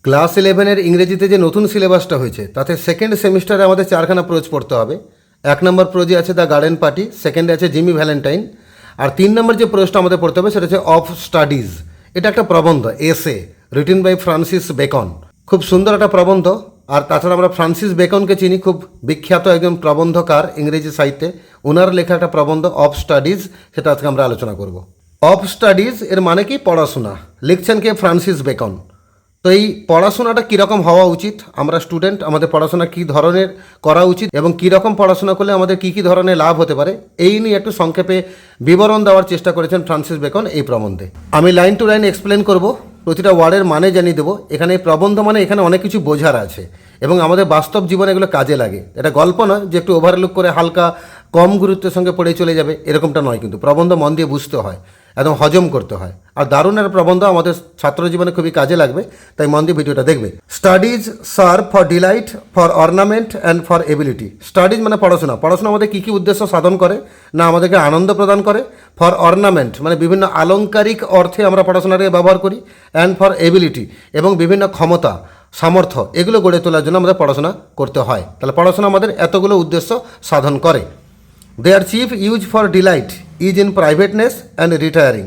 Class 11-এর ইংরেজিতে যে নতুন সিলেবাসটা হয়েছে তাতে সেকেন্ড সেমিস্টারে আমাদের 4খানা প্রোজ পড়তে হবে। 1 নম্বর প্রোজে আছে দ্য গার্ডেন পার্টি, সেকেন্ডে আছে জিমি ভ্যালেন্টাইন, আর 3 নম্বর যে প্রোজটা আমাদের পড়তে হবে সেটা হচ্ছে অফ স্টাডিজ। এটা একটা প্রবন্ধ, এসে রিটেন বাই ফ্রান্সিস বেকন। খুব সুন্দর একটা প্রবন্ধ। আর তাছাড়া আমরা ফ্রান্সিস বেকনকে চিনি, খুব বিখ্যাত একজন প্রবন্ধকার ইংরেজি সাহিত্যে। ওনার লেখা একটা প্রবন্ধ অফ স্টাডিজ, সেটা আজকে আমরা আলোচনা করব। অফ স্টাডিজ এর মানে কি? পড়াশোনা। লিখছেন কে? Francis Bacon. তো এই পড়াশোনাটা কীরকম হওয়া উচিত, আমরা স্টুডেন্ট, আমাদের পড়াশোনা কী ধরনের করা উচিত এবং কীরকম পড়াশোনা করলে আমাদের কী কী ধরনের লাভ হতে পারে, এই নিয়ে একটু সংক্ষেপে বিবরণ দেওয়ার চেষ্টা করেছেন ফ্রান্সিস বেকন এই প্রবন্ধে। আমি লাইন টু লাইন এক্সপ্লেন করব, প্রতিটা ওয়ার্ডের মানে জানিয়ে দেবো। এখানে প্রবন্ধ মানে এখানে অনেক কিছু বোঝার আছে এবং আমাদের বাস্তব জীবনে এগুলো কাজে লাগে। এটা গল্প নয় যে একটু ওভারলুক করে হালকা কম গুরুত্বের সঙ্গে পড়ে চলে যাবে, এরকমটা নয়। কিন্তু প্রবন্ধ মন দিয়ে বুঝতে হয়, একদম হজম করতে হয়। আর দারুণ একটা প্রবন্ধ, আমাদের ছাত্র জীবনে খুবই কাজে লাগবে, তাই মন দিয়ে ভিডিওটা দেখবে। Studies serve for delight, for ornament and for ability. Studies মানে পড়াশোনা। পড়াশোনা আমাদের কী কী উদ্দেশ্য সাধন করে? না, আমাদেরকে আনন্দ প্রদান করে। ফর অর্নামেন্ট মানে বিভিন্ন আলংকারিক অর্থে আমরা পড়াশোনাটাকে ব্যবহার করি। অ্যান্ড ফর এবিলিটি এবং বিভিন্ন ক্ষমতা, সামর্থ্য, এগুলো গড়ে তোলার জন্য আমাদের পড়াশোনা করতে হয়। তাহলে পড়াশোনা আমাদের এতগুলো উদ্দেশ্য সাধন করে। Their chief use for delight is in privateness and retiring.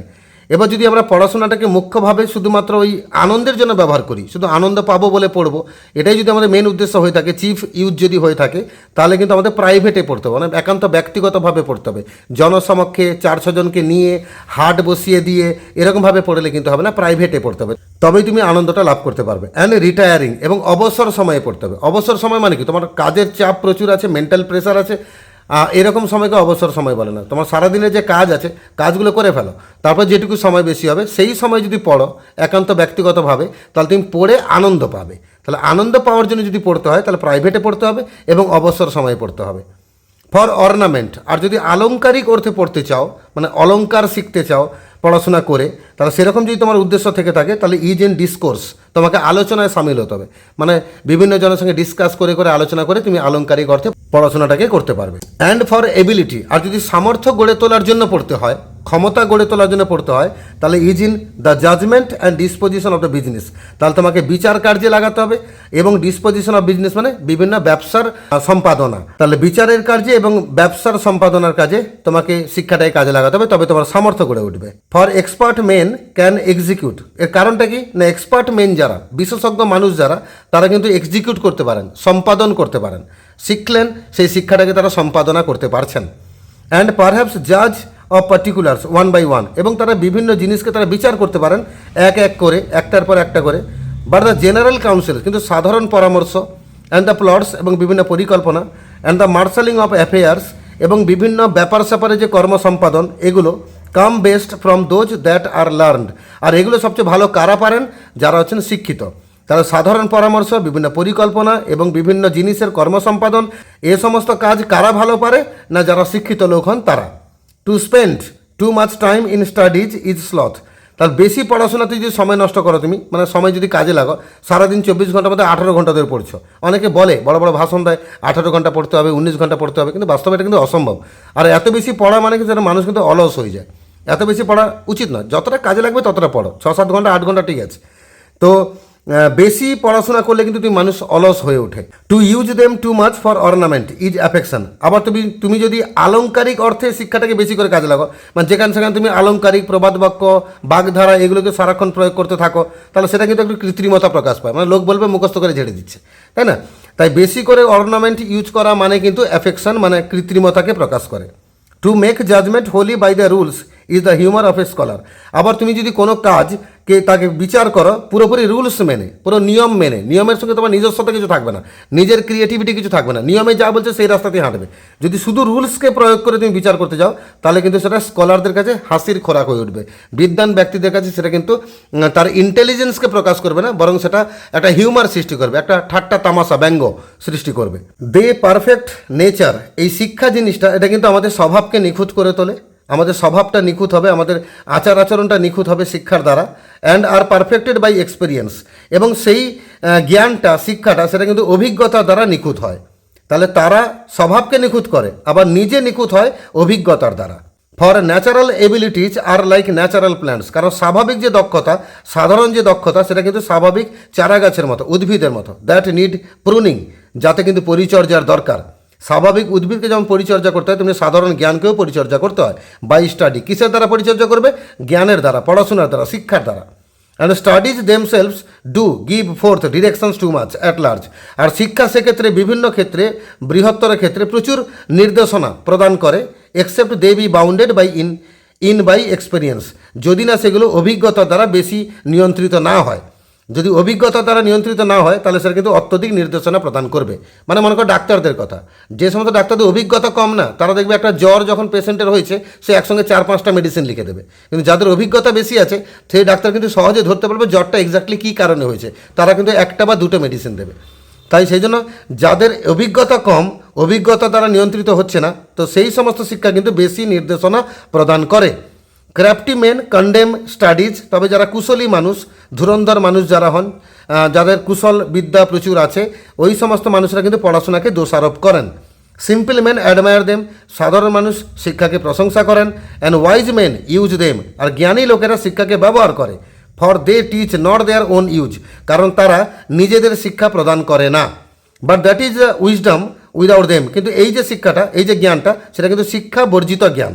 এবার যদি আমরা পড়াশোনাটাকে মুখ্যভাবে শুধুমাত্র ওই আনন্দের জন্য ব্যবহার করি, শুধু আনন্দ পাবো বলে পড়বো, এটাই যদি আমাদের মেন উদ্দেশ্য হয়ে থাকে, চিফ ইউজ যদি হয়ে থাকে, তাহলে কিন্তু আমাদের প্রাইভেটে পড়তে হবে, মানে একান্ত ব্যক্তিগতভাবে পড়তে হবে। জনসমক্ষে 4-6 জনকে নিয়ে হাট বসিয়ে দিয়ে এরকমভাবে পড়লে কিন্তু হবে না, প্রাইভেটে পড়তে হবে, তবেই তুমি আনন্দটা লাভ করতে পারবে। অ্যান্ড রিটায়ারিং এবং অবসর সময়ে পড়তে হবে। অবসর সময় মানে কি? তোমার কাজের চাপ প্রচুর আছে, মেন্টাল প্রেশার আছে, এরকম সময়কে অবসর সময় বলে না। তোমার সারাদিনের যে কাজ আছে, কাজগুলো করে ফেলো, তারপর যেটুকু সময় বেশি হবে সেই সময় যদি পড়ো একান্ত ব্যক্তিগতভাবে, তাহলে তুমি পড়ে আনন্দ পাবে। তাহলে আনন্দ পাওয়ার জন্য যদি পড়তে হয় তাহলে প্রাইভেটে পড়তে হবে এবং অবসর সময়ে পড়তে হবে। ফর অর্নামেন্ট, আর যদি আলংকারিক অর্থে পড়তে চাও, মানে অলংকার শিখতে চাও পড়াশোনা করে, তাহলে সেরকম যদি তোমার উদ্দেশ্য থেকে থাকে, তাহলে ইজ ইন ডিসকোর্স, তোমাকে আলোচনায় সামিল হতে হবে। মানে বিভিন্ন জনের সঙ্গে ডিসকাস করে করে আলোচনা করে তুমি আলংকারিক অর্থে পড়াশোনাটাকে করতে পারবে। অ্যান্ড ফর এবিলিটি, আর যদি সামর্থ্য গড়ে তোলার জন্য পড়তে হয়, ক্ষমতা গড়ে তোলার জন্য পড়তে হয়, তাহলে is in the judgment and disposition of the business. তাহলে তোমাকে বিচার কার্যে লাগাতে হবে এবং ডিসপোজিশন অফ বিজনেস মানে বিভিন্ন ব্যবসার সম্পাদনা। তাহলে বিচারের কার্যে এবং ব্যবসার সম্পাদনার কাজে তোমাকে শিক্ষাটাকে কাজে লাগাতে হবে, তবে তোমার সামর্থ্য গড়ে উঠবে। For expert main can execute, এর কারণটা কি? না, এক্সপার্ট মেন যারা, বিশেষজ্ঞ মানুষ যারা, তারা কিন্তু এক্সিকিউট করতে পারেন, সম্পাদন করতে পারেন। শিখলেন, সেই শিক্ষাটাকে তারা সম্পাদনা করতে পারছেন। অ্যান্ড পারহ্যাপস জাজ of particulars one by one, এবং তারা বিভিন্ন জিনিসকে তারা বিচার করতে পারেন এক এক করে, একটার পর একটা করে। বাট দ্য জেনারেল কাউন্সিল, কিন্তু সাধারণ পরামর্শ, অ্যান্ড দ্য প্লটস এবং বিভিন্ন পরিকল্পনা, and the marshalling of affairs এবং বিভিন্ন ব্যাপার স্যাপারে যে কর্ম সম্পাদন, এগুলো come best from those that are learned. আর এগুলো সবচেয়ে ভালো কারা পারেন? যারা হচ্ছেন শিক্ষিত। তারা সাধারণ পরামর্শ, বিভিন্ন পরিকল্পনা এবং বিভিন্ন জিনিসের কর্মসম্পাদন, এ সমস্ত কাজ কারা ভালো পারে? না, যারা শিক্ষিত লোক হন তারা। To spend too much time in studies is sloth, তার বেশি পড়াশোনাতে যদি সময় নষ্ট করো তুমি, মানে সময় যদি কাজে লাগো, সারাদিন 24 ঘন্টার মধ্যে 18 ঘন্টা ধরে পড়ছো। অনেকে বলে, বড় বড় ভাষণ দেয় 18 ঘন্টা পড়তে হবে, 19 ঘন্টা পড়তে হবে, কিন্তু বাস্তবে এটা কিন্তু অসম্ভব। আর এত বেশি পড়া মানে কিন্তু মানুষ কিন্তু অলস হয়ে যায়। এত বেশি পড়া উচিত নয়, যতটা কাজে লাগবে ততটা পড়ো। 6-7 ঘন্টা 8 ঘন্টা ঠিক আছে, তো বেশি পড়াশোনা করলে কিন্তু তুমি মানুষ অলস হয়ে ওঠে। To use them too much for ornament is affection, আবার তুমি যদি আলংকারিক অর্থে শিক্ষাটাকে বেশি করে কাজে লাগো, মানে যেখানে সেখানে তুমি আলংকারিক, প্রবাদ বাক্য, বাগধারা এগুলোকে সারাক্ষণ প্রয়োগ করতে থাকো, তাহলে সেটা কিন্তু একটু কৃত্রিমতা প্রকাশ পায়, মানে লোক বলবে মুখস্থ করে ঝেড়ে দিচ্ছে, তাই না? তাই বেশি করে অর্নামেন্ট ইউজ করা মানে কিন্তু অ্যাফেকশন, মানে কৃত্রিমতাকে প্রকাশ করে। To make judgment wholly by the rules is the humour of a scholar, আবার তুমি যদি কোনো কাজকে তাকে বিচার করো পুরোপুরি রুলস মেনে, পুরো নিয়ম মেনে, নিয়মের সঙ্গে তোমার নিজস্বতা কিছু থাকবে না, নিজের ক্রিয়েটিভিটি কিছু থাকবে না, নিয়মে যা বলছে সেই রাস্তাতেই হাঁটবে। যদি শুধু রুলসকে প্রয়োগ করে তুমি বিচার করতে যাও, তাহলে কিন্তু সেটা স্কলারদের কাছে হাসির খোরাক হয়ে উঠবে। বিদ্বান ব্যক্তিদের কাছে সেটা কিন্তু তার ইন্টেলিজেন্সকে প্রকাশ করবে না, বরং সেটা একটা হিউমার সৃষ্টি করবে, একটা ঠাট্টা তামাশা, ব্যঙ্গ সৃষ্টি করবে। দে পারফেক্ট নেচার, এই শিক্ষা জিনিসটা, এটা কিন্তু আমাদের স্বভাবকে নিখুঁত করে তোলে। আমাদের স্বভাবটা নিখুঁত হবে, আমাদের আচার আচরণটা নিখুঁত হবে শিক্ষার দ্বারা। And are perfected by experience, এবং সেই জ্ঞানটা, শিক্ষাটা, সেটা কিন্তু অভিজ্ঞতার দ্বারা নিখুঁত হয়। তাহলে তারা স্বভাবকে নিখুঁত করে, আবার নিজে নিখুঁত হয় অভিজ্ঞতার দ্বারা। For natural abilities are like natural plants, কারণ স্বাভাবিক যে দক্ষতা, সাধারণ যে দক্ষতা, সেটা কিন্তু স্বাভাবিক চারা গাছের মতো, উদ্ভিদের মতো, দ্যাট নিড প্রুনিং, যাতে কিন্তু পরিচর্যার দরকার। স্বাভাবিক উদ্ভিদকে যেমন পরিচর্যা করতে হয়, তেমনি সাধারণ জ্ঞানকেও পরিচর্যা করতে হয় বাই স্টাডি। কিসের দ্বারা পরিচর্যা করবে? জ্ঞানের দ্বারা, পড়াশোনার দ্বারা, শিক্ষার দ্বারা। And studies themselves do give forth directions too much at large. আর শিক্ষা সেক্ষেত্রে বিভিন্ন ক্ষেত্রে, বৃহত্তর ক্ষেত্রে প্রচুর নির্দেশনা প্রদান করে, except they be bounded by by experience, যদি না সেগুলো অভিজ্ঞতা দ্বারা বেশি নিয়ন্ত্রিত না হয়। যদি অভিজ্ঞতা দ্বারা নিয়ন্ত্রিত না হয় তাহলে সেটা কিন্তু অত্যধিক নির্দেশনা প্রদান করবে। মানে মনে করো ডাক্তারদের কথা, যে সমস্ত ডাক্তারদের অভিজ্ঞতা কম না, তারা দেখবে একটা জ্বর যখন পেশেন্টের হয়েছে সে একসঙ্গে 4-5টা মেডিসিন লিখে দেবে। কিন্তু যাদের অভিজ্ঞতা বেশি আছে সেই ডাক্তার কিন্তু সহজে ধরতে পারবে জ্বরটা এক্স্যাক্টলি কী কারণে হয়েছে, তারা কিন্তু 1টা বা 2টো মেডিসিন দেবে। তাই সেই জন্য যাদের অভিজ্ঞতা কম, অভিজ্ঞতা দ্বারা নিয়ন্ত্রিত হচ্ছে না, তো সেই সমস্ত শিক্ষা কিন্তু বেশি নির্দেশনা প্রদান করে। ক্রাফটি মেন কন্ডেম স্টাডিজ, তবে যারা কুশলী মানুষ, ধুরন্ধর মানুষ যারা হন, যাদের কুশল বিদ্যা প্রচুর আছে, ওই সমস্ত মানুষরা কিন্তু পড়াশোনাকে দোষারোপ করেন। সিম্পল মেন অ্যাডমায়ার দেম, সাধারণ মানুষ শিক্ষাকে প্রশংসা করেন। And wise men use them, আর জ্ঞানী লোকেরা শিক্ষাকে ব্যবহার করে। For they teach not their own use, কারণ তারা নিজেদের শিক্ষা প্রদান করে না। But that is wisdom without them, কিন্তু এই যে শিক্ষাটা, এই যে জ্ঞানটা, সেটা কিন্তু শিক্ষা বর্জিত জ্ঞান।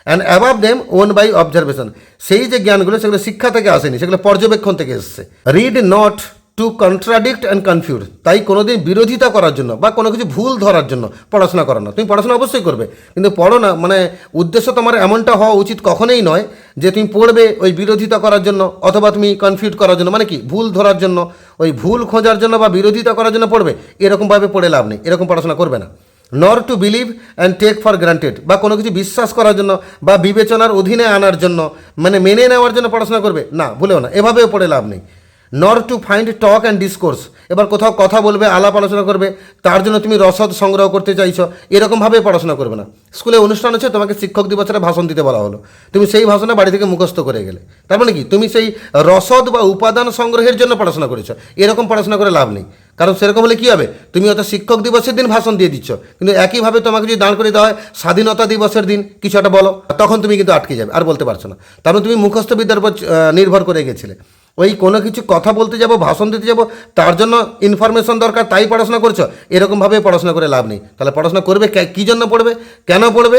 And above them own by observation, সেই যে জ্ঞানগুলো সেগুলো শিক্ষা থেকে আসেনি, সেগুলো পর্যবেক্ষণ থেকে এসছে। Read not to contradict and confuse, তাই কোনোদিন বিরোধিতা করার জন্য বা কোনো কিছু ভুল ধরার জন্য পড়াশোনা করো না। তুমি পড়াশোনা অবশ্যই করবে, কিন্তু পড়ো না, মানে উদ্দেশ্য তোমার এমনটা হওয়া উচিত কখনোই নয় যে তুমি পড়বে ওই বিরোধিতা করার জন্য, অথবা তুমি কনফিউজ করার জন্য, মানে কি ভুল ধরার জন্য, ওই ভুল খোঁজার জন্য বা বিরোধিতা করার জন্য পড়বে, এরকমভাবে পড়ে লাভ নেই, এরকম পড়াশোনা করবে না। Nor to believe and take for granted, বা কোনো কিছু বিশ্বাস করার জন্য বা বিবেচনার অধীনে আনার জন্য, মানে মেনে নেওয়ার জন্য পড়াশোনা করবে না, ভুলেও না, এভাবেও পড়ে লাভ নেই। নর to find talk and discourse, এবার কোথাও কথা বলবে, আলাপ আলোচনা করবে, তার জন্য তুমি রসদ সংগ্রহ করতে চাইছো, এরকমভাবে পড়াশোনা করবে না। স্কুলে অনুষ্ঠান হচ্ছে, তোমাকে শিক্ষক দিবসের ভাষণ দিতে বলা হলো, তুমি সেই ভাষণে বাড়ি থেকে মুখস্থ করে গেলে, তার মানে কি তুমি সেই রসদ বা উপাদান সংগ্রহের জন্য পড়াশোনা করেছো, এরকম পড়াশোনা করে লাভ নেই। কারণ সেরকম হলে কী হবে, তুমি হয়তো শিক্ষক দিবসের দিন ভাষণ দিয়ে দিচ্ছ, কিন্তু একইভাবে তোমাকে যদি দাঁড় করে দেওয়া হয় স্বাধীনতা দিবসের দিন কিছু একটা বলো, তখন তুমি কিন্তু আটকে যাবে, আর বলতে পারছো না। তার মানে তুমি মুখস্থ বিদ্যার উপর নির্ভর করে গেছিলে। ওই কোনো কিছু কথা বলতে যাবো, ভাষণ দিতে যাবো, তার জন্য ইনফরমেশন দরকার, তাই পড়াশোনা করছো, এরকমভাবে পড়াশোনা করে লাভ নেই। তাহলে পড়াশোনা করবে কী জন্য পড়বে, কেন পড়বে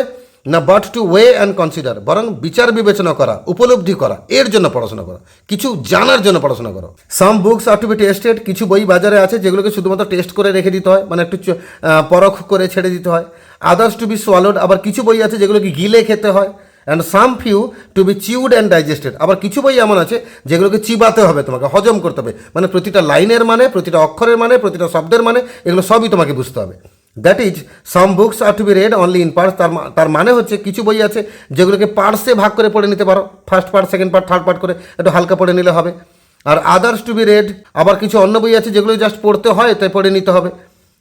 না, but to weigh and consider, বরং বিচার বিবেচনা করা, উপলব্ধি করা, এর জন্য পড়াশোনা করা, কিছু জানার জন্য পড়াশোনা করো। Some books are to be tested, কিছু বই বাজারে আছে যেগুলোকে শুধুমাত্র টেস্ট করে রেখে দিতে হয়, মানে একটু পরখ করে ছেড়ে দিতে হয়। আদার্স টু বি সোয়ালোড, আবার কিছু বই আছে যেগুলোকে গিলে খেতে হয়। And some few to be chewed and digested, আবার কিছু বই এমন আছে যেগুলোকে চিবাতে হবে, তোমাকে হজম করতে হবে, মানে প্রতিটা লাইনের মানে, প্রতিটা অক্ষরের মানে, প্রতিটা শব্দের মানে, এগুলো সবই তোমাকে বুঝতে হবে। That is some books are to be read only in parts, তার মানে হচ্ছে কিছু বই আছে যেগুলোকে পার্টসে ভাগ করে পড়ে নিতে পারো, first part, second part, third part করে একটু হালকা পড়ে নিলে হবে। আর আদার্স টু বি রেড, আবার কিছু অন্য বই আছে যেগুলো জাস্ট পড়তে হয় তাই পড়ে নিতে হবে,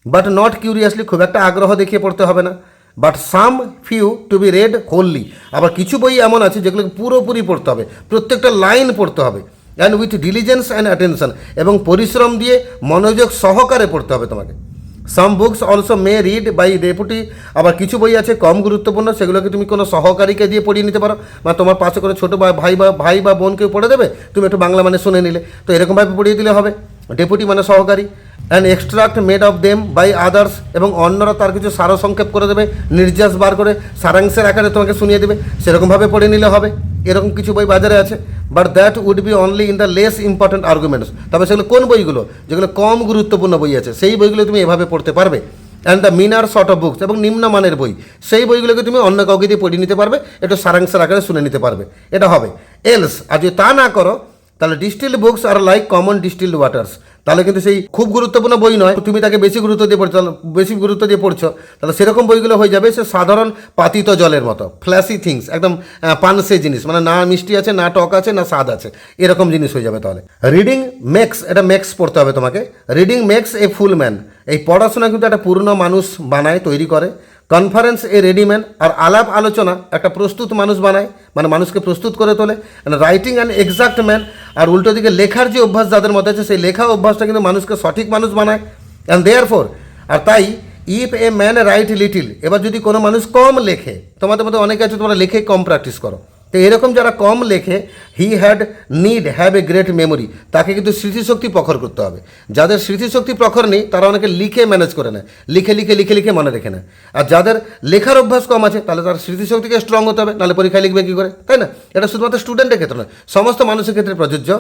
বাট নট কিউরিয়াসলি, খুব একটা আগ্রহ দেখিয়ে পড়তে হবে না। But some few to be read wholly, আবার কিছু বই এমন আছে যেগুলোকে পুরোপুরি পড়তে হবে, প্রত্যেকটা লাইন পড়তে হবে, and with diligence and attention, এবং পরিশ্রম দিয়ে মনোযোগ সহকারে পড়তে হবে তোমাকে। Some books also may read by deputy, আবার কিছু বই আছে কম গুরুত্বপূর্ণ, সেগুলোকে তুমি কোনো সহকারীকে দিয়ে পড়িয়ে নিতে পারো, বা তোমার পাশে করে ছোটো ভাই বা বোনকেও পড়ে দেবে, তুমি একটু বাংলা মানে শুনে নিলে, তো এরকমভাবে পড়িয়ে দিলে হবে। ডেপুটি মানে সহকারী। And extract made of them by others, এবং অন্যরা তার কিছু সারসংক্ষেপ করে দেবে, নির্যাস বার করে সারাংশের আকারে তোমাকে শুনিয়ে দেবে, সেরকমভাবে পড়ে নিলে হবে। এরকম কিছু বই বাজারে আছে, but that would be only in the less important arguments, তবে সেগুলো কোন বইগুলো, যেগুলো কম গুরুত্বপূর্ণ বই আছে সেই বইগুলো তুমি এভাবে পড়তে পারবে। And the Minar short of books, এবং নিম্নমানের বই, সেই বইগুলোকে তুমি অন্য কাউকে দিয়ে পড়ে নিতে পারবে, একটু সারাংশের আকারে শুনে নিতে পারবে, এটা হবে। এলস, আর যদি তা না করো তাহলে distilled books are like common distilled waters, তাহলে কিন্তু সেই খুব গুরুত্বপূর্ণ বই নয়, তুমি তাকে বেশি গুরুত্ব দিয়ে পড়ছো, তাহলে সেরকম বইগুলো হয়ে যাবে সে সাধারণ পাতিত জলের মতো, ফ্ল্যাশি থিংস, একদম পানসে জিনিস, মানে না মিষ্টি আছে, না টক আছে, না স্বাদ আছে, এরকম জিনিস হয়ে যাবে। তাহলে রিডিং মেক্স, এটা মেক্স পড়তে হবে তোমাকে। Reading makes a full man, এই পড়াশোনা কিন্তু একটা পূর্ণ মানুষ বানায়, তৈরি করে। কনফারেন্স এ রেডিম্যান, আর আলাপ আলোচনা একটা প্রস্তুত মানুষ বানায়, মানে মানুষকে প্রস্তুত করে তোলে। রাইটিং অ্যান্ড এক্সাক্ট ম্যান, আর উল্টো দিকে লেখার যে অভ্যাস যাদের মধ্যে আছে সেই লেখা অভ্যাসটা কিন্তু মানুষকে সঠিক মানুষ বানায়। অ্যান্ড দেয়ার ফোর, আর তাই if a man right little, এবার যদি কোনো মানুষ কম লেখে, তোমাদের মধ্যে অনেকে আছে তোমরা লেখে কম প্র্যাকটিস করো, তো এরকম যারা কম লেখে, হি হ্যাভ এ গ্রেট মেমোরি, তাকে কিন্তু স্মৃতিশক্তি প্রখর করতে হবে। যাদের স্মৃতিশক্তি প্রখর নেই তারা অনেকে লিখে ম্যানেজ করে নেয়, লিখে লিখে লিখে লিখে মনে রেখে নেয়। আর যাদের লেখার অভ্যাস কম আছে তাহলে তার স্মৃতিশক্তিকে স্ট্রং হতে হবে, নাহলে পরীক্ষায় লিখবে কী করে, তাই না? এটা শুধুমাত্র স্টুডেন্টের ক্ষেত্রে নয়, সমস্ত মানুষের ক্ষেত্রে প্রযোজ্য।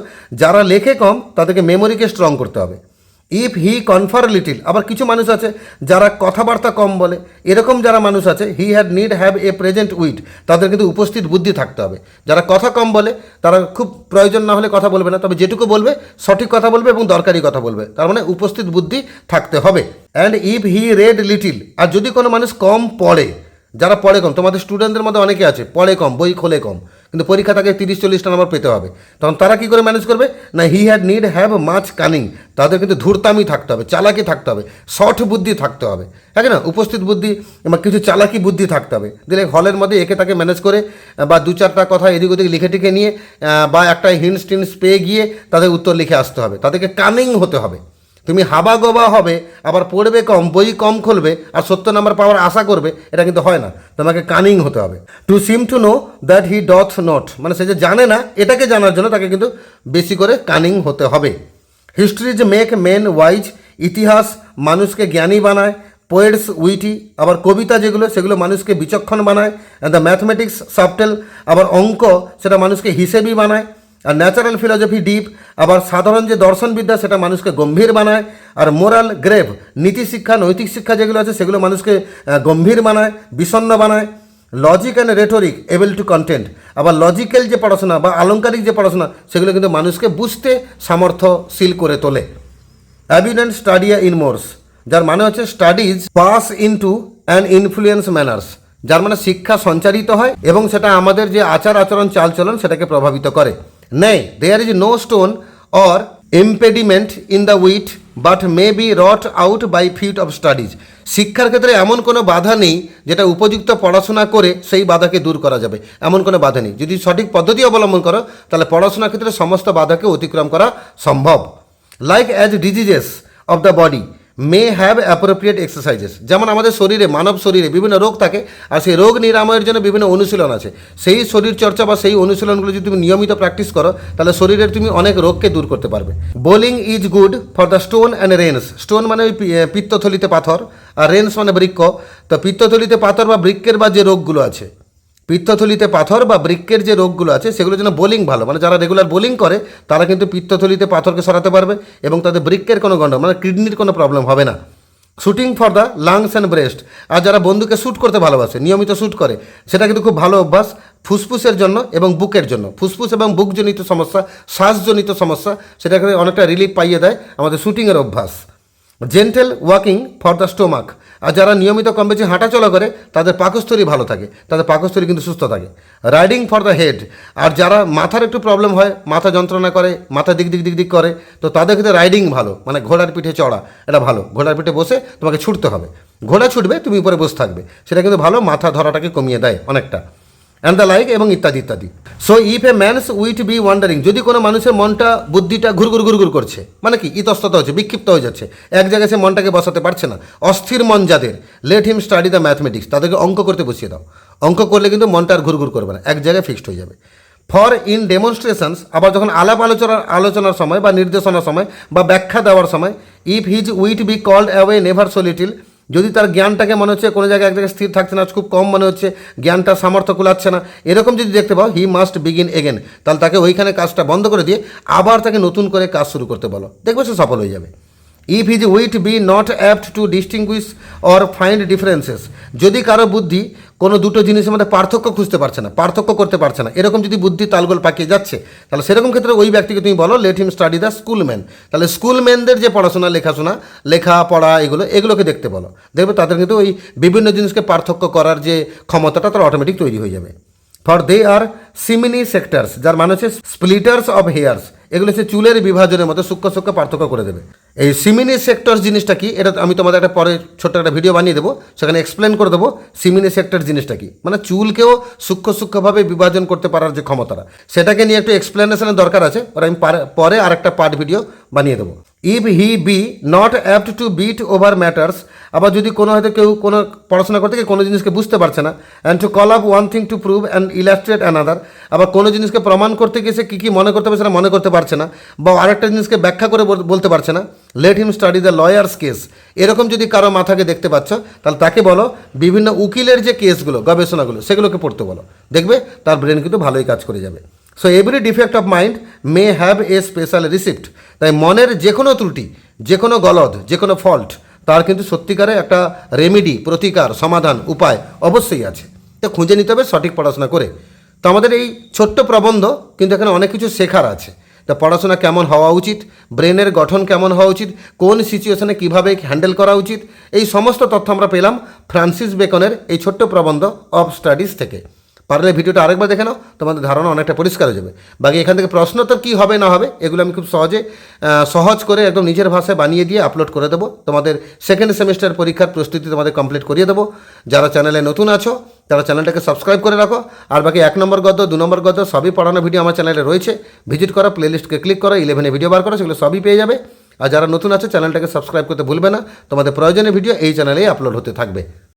যারা লেখে কম তাদেরকে মেমোরিকে স্ট্রং করতে হবে। ইফ হি কনফার লিটিল, আবার কিছু মানুষ আছে যারা কথাবার্তা কম বলে, এরকম যারা মানুষ আছে, he have a present wit, তাদের কিন্তু উপস্থিত বুদ্ধি থাকতে হবে। যারা কথা কম বলে তারা খুব প্রয়োজন না হলে কথা বলবে না, তবে যেটুকু বলবে সঠিক কথা বলবে এবং দরকারি কথা বলবে, তার মানে উপস্থিত বুদ্ধি থাকতে হবে। And if he read little, আর যদি কোনো মানুষ কম পড়ে, যারা পড়ে কম, তোমাদের স্টুডেন্টদের মধ্যে অনেকে আছে পড়ে কম, বই খোলে কম, কিন্তু পরীক্ষা তাকে 30-40টা নাম্বার পেতে হবে, তখন তারা কী করে ম্যানেজ করবে না, হি হ্যাভ মাচ কানিং, তাদের কিন্তু ধূর্তামি থাকতে হবে, চালাকি থাকতে হবে, শর্ট বুদ্ধি থাকতে হবে, হ্যাঁ না? উপস্থিত বুদ্ধি এবং কিছু চালাকি বুদ্ধি থাকতে হবে। দিলে হলের মধ্যে একে তাকে ম্যানেজ করে বা 2-4টা কথা এদিক ওদিক লিখে টিখে নিয়ে বা একটা হিন্টস টিন্স পেয়ে গিয়ে তাদের উত্তর লিখে আসতে হবে, তাদেরকে কানিং হতে হবে। তুমি হাবা গোবা হবে, আবার পড়বে কম, বই কম খুলবে আর 70 নাম্বার পাওয়ার আশা করবে, এটা কিন্তু হয় না। তোমাকে কানিং হতে হবে। To seem to know that he doth not, মানে সে যে জানে না এটাকে জানার জন্য তাকে কিন্তু বেশি করে কানিং হতে হবে। হিস্ট্রিজ মেক মেন ওয়াইজ, ইতিহাস মানুষকে জ্ঞানী বানায়। পোয়েটস উইটি, আবার কবিতা যেগুলো সেগুলো মানুষকে বিচক্ষণ বানায়। দ্য ম্যাথমেটিক্স সাবটেল, আবার অঙ্ক সেটা মানুষকে হিসেবি বানায়। আর ন্যাচারাল ফিলসফি ডিপ, আবার সাধারণ যে দর্শনবিদ্যা সেটা মানুষকে গম্ভীর বানায়। আর মোরাল গ্রেভ, নীতি শিক্ষা নৈতিক শিক্ষা যেগুলো আছে সেগুলো মানুষকে গম্ভীর বানায়, বিষণ্ণ বানায়। Logic and rhetoric able to content, আবার লজিক্যাল যে পড়াশোনা বা আলংকারিক যে পড়াশোনা সেগুলো কিন্তু মানুষকে বুঝতে সামর্থ্যশীল করে তোলে। অ্যাবিডেন্ট স্টাডিয়া ইন মোর্স, যার মানে হচ্ছে studies pass into and influence manners, যার মানে শিক্ষা সঞ্চারিত হয় এবং সেটা আমাদের যে আচার আচরণ চালচলন সেটাকে প্রভাবিত করে। নেই, there is no stone or impediment in the wit but may be wrought out by fit of studies, শিক্ষার ক্ষেত্রে এমন কোনো বাধা নেই যেটা উপযুক্ত পড়াশোনা করে সেই বাধাকে দূর করা যাবে, এমন কোনো বাধা নেই। যদি সঠিক পদ্ধতি অবলম্বন করো তাহলে পড়াশোনার ক্ষেত্রে সমস্ত বাধাকে অতিক্রম করা সম্ভব। Like as diseases of the body may have appropriate exercises, যেমন আমাদের শরীরে, মানব শরীরে বিভিন্ন রোগ থাকে আর সেই রোগ নিরাময়ের জন্য বিভিন্ন অনুশীলন আছে। সেই শরীর চর্চা বা সেই অনুশীলনগুলো যদি তুমি নিয়মিত প্র্যাকটিস করো তাহলে শরীরের তুমি অনেক রোগকে দূর করতে পারবে। Bowling is good for the stone and Reigns, stone মানে ওই পিত্তথলিতে পাথর, আর রেন্স মানে বৃক্ষ। তো পিত্তথলিতে পাথর বা বৃক্কের বা যে রোগগুলো আছে, পিত্তথলিতে পাথর বা বৃক্কের যে রোগগুলো আছে সেগুলোর জন্য বোলিং ভালো, মানে যারা রেগুলার বোলিং করে তারা কিন্তু পিত্তথলিতে পাথরকে সরাতে পারবে এবং তাদের বৃক্কের কোনো গন্ড মানে কিডনির কোনো প্রবলেম হবে না। Shooting for the lungs and breast, আর যারা বন্দুকে শ্যুট করতে ভালোবাসে, নিয়মিত শ্যুট করে, সেটা কিন্তু খুব ভালো অভ্যাস ফুসফুসের জন্য এবং বুকের জন্য। ফুসফুস এবং বুকজনিত সমস্যা, শ্বাসজনিত সমস্যা, সেটাকে অনেকটা রিলিফ পাইয়ে দেয় আমাদের শুটিংয়ের অভ্যাস। Gentle walking for the stomach, আর যারা নিয়মিত কম বেশি হাঁটাচলা করে তাদের পাকস্থলী ভালো থাকে, তাদের পাকস্থলী কিন্তু সুস্থ থাকে। রাইডিং ফর দ্য হেড, আর যারা মাথার একটু প্রবলেম হয়, মাথা যন্ত্রণা করে, মাথা দিক দিক দিক দিক করে, তো তাদের ক্ষেত্রে রাইডিং ভালো, মানে ঘোড়ার পিঠে চড়া, এটা ভালো। ঘোড়ার পিঠে বসে তোমাকে ছুটতে হবে, ঘোড়া ছুটবে তুমি উপরে বসে থাকবে, সেটা কিন্তু ভালো, মাথা ধরাটাকে কমিয়ে দেয় অনেকটা। অ্যান্ড দ্য লাইক এবং ইত্যাদি ইত্যাদি। So if a man's wit be wandering, যদি কোনো মানুষের মনটা বুদ্ধিটা ঘুরঘুর ঘুরঘুর করছে, মানে কি ইতস্তত হচ্ছে, বিক্ষিপ্ত হয়ে যাচ্ছে, এক জায়গায় সে মনটাকে বসাতে পারছে না, অস্থির মন যাদের, let him study the mathematics, তাদেরকে অঙ্ক করতে বসিয়ে দাও। অঙ্ক করলে কিন্তু মনটা আর ঘুরঘুর করবে না, এক জায়গায় ফিক্সড হয়ে যাবে। ফর ইন ডেমনস্ট্রেশনস, আবার যখন আলোচনার সময় বা নির্দেশনার সময় বা ব্যাখ্যা দেওয়ার সময়, if his wit be called away never so little, যদি তার জ্ঞানটাকে মনে হচ্ছে কোনো জায়গায় এক জায়গায় স্থির থাকছে না, খুব কম মনে হচ্ছে, জ্ঞানটা সামর্থ্য কুলাচ্ছে না, এরকম যদি দেখতে পাও, হি মাস্ট বিগিন এগেন, তাহলে তাকে ওইখানে কাজটা বন্ধ করে দিয়ে আবার তাকে নতুন করে কাজ শুরু করতে বলো, দেখবে সে সফল হয়ে যাবে। If his wit be not apt to distinguish or find differences, যদি কারো বুদ্ধি কোনো দুটো জিনিসের মধ্যে পার্থক্য খুঁজতে পারছে না, পার্থক্য করতে পারছে না, এরকম যদি বুদ্ধি তালগোল পাকিয়ে যাচ্ছে, তাহলে সেরকম ক্ষেত্রে ওই ব্যক্তিকে তুমি বলো লেট হিম স্টাডি দ্য স্কুলম্যান, তাহলে স্কুলম্যানদের যে পড়াশোনা, লেখাপড়া এগুলোকে দেখতে বলো, দেখবে তাদের কিন্তু ওই বিভিন্ন জিনিসকে পার্থক্য করার যে ক্ষমতাটা তার অটোমেটিক তৈরি হয়ে যাবে। ফর দে আর সিমিনি সেক্টরস, যার মানে হচ্ছে স্প্লিটার্স অফ হেয়ার্স, এগুলো হচ্ছে চুলের বিভাজনের মতো সূক্ষ্ম সূক্ষ্ম পার্থক্য করে দেবে। এই সিমিনি সেক্টর জিনিসটা কি, এটা আমি তোমাদের একটা পরে ছোট্ট একটা ভিডিও বানিয়ে দেবো, সেখানে এক্সপ্লেন করে দেবো সিমিনি সেক্টর জিনিসটা কি, মানে চুলকেও সূক্ষ্মভাবে বিভাজন করতে পারার যে ক্ষমতাটা, সেটাকে নিয়ে একটু এক্সপ্লেনেশনের দরকার আছে, আর আমি পরে আরেকটা পার্ট ভিডিও বানিয়ে দেবো। If he be not apt to beat over matters, আবার যদি কোনো হয়তো কেউ কোনো পড়াশোনা করতে গিয়ে কোনো জিনিসকে বুঝতে পারছে না, and to call up one thing to prove and illustrate another, আবার কোনো জিনিসকে প্রমাণ করতে গিয়ে সে কী কী মনে করতে পারছে সেটা মনে করতে পারছে না, বা আরেকটা জিনিসকে ব্যাখ্যা করে বলতে পারছে না, let him study the lawyers case. এরকম যদি কারো মাথাকে দেখতে পাচ্ছ, তাহলে তাকে বলো বিভিন্ন উকিলের যে কেসগুলো, গবেষণাগুলো, সেগুলোকে পড়তে বলো, দেখবে তার ব্রেন কিন্তু ভালোই কাজ করে যাবে। So every defect of mind may have a special receipt. তাই মনের যে কোনো ত্রুটি, যে কোনো গলদ, যে কোনো ফল্ট, তার কিন্তু সত্যিকারে একটা রেমেডি, প্রতিকার, সমাধান, উপায় অবশ্যই আছে। তো খুঁজে নিতে হবে সঠিক পড়াশোনা করে। তো আমাদের এই ছোট্ট প্রবন্ধ কিন্তু এখানে অনেক কিছু শেখার আছে। তা পড়াশোনা কেমন হওয়া উচিত, ব্রেনের গঠন কেমন হওয়া উচিত, কোন সিচুয়েশনে কীভাবে হ্যান্ডেল করা উচিত, এই সমস্ত তথ্য আমরা পেলাম ফ্রান্সিস বেকনের এই ছোট্ট প্রবন্ধ অফ স্টাডিজ থেকে। পারলে ভিডিওটা আরেকবার দেখে নাও, তোমাদের ধারণা অনেকটা পরিষ্কার হয়ে যাবে। বাকি এখান থেকে প্রশ্নোত্তর কী হবে না হবে এগুলো আমি খুব সহজ করে একদম নিজের ভাষায় বানিয়ে দিয়ে আপলোড করে দেবো। তোমাদের সেকেন্ড সেমিস্টার পরীক্ষার প্রস্তুতি তোমাদের কমপ্লিট করিয়ে দেবো। যারা চ্যানেলে নতুন আছো তারা চ্যানেলটাকে সাবস্ক্রাইব করে রাখো। আর বাকি 1 নম্বর গদ্য, 2 নম্বর গদ্য সবই পড়ানো ভিডিও আমার চ্যানেলে রয়েছে। ভিজিট করো, প্লেলিস্টকে ক্লিক করো, 11 ভিডিও বার করো, সেগুলো সবই পেয়ে যাবে। আর যারা নতুন আছে চ্যানেলটাকে সাবস্ক্রাইব করতে ভুলবে না, তোমাদের প্রয়োজনীয় ভিডিও এই চ্যানেলেই আপলোড হতে থাকবে।